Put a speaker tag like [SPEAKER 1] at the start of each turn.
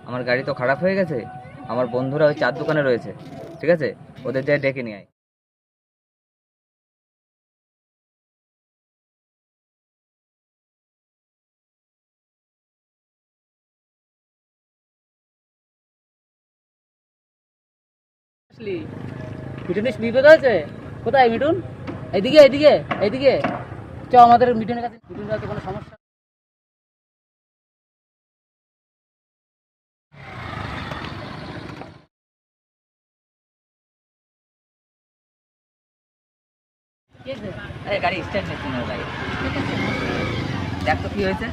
[SPEAKER 1] আমার গাড়ি তো খারাপ হয়ে গেছে, আমার বন্ধুরা ওই চার দোকানে রয়েছে, ঠিক আছে, ওদের যাই ডেকে নিয়ে আয়।
[SPEAKER 2] আসলি মিঠুনের বিপদ হয়েছে। কোথায় মিঠুন? এইদিকে এইদিকে এইদিকে চ, আমাদের মিঠুনের কাছে। মিঠুনের কাছে কোনো সমস্যা? কি হয়েছে?
[SPEAKER 1] আরে গাড়ি স্টার্ট নিচ্ছে না ভাই, দেখ তো কি হয়েছে।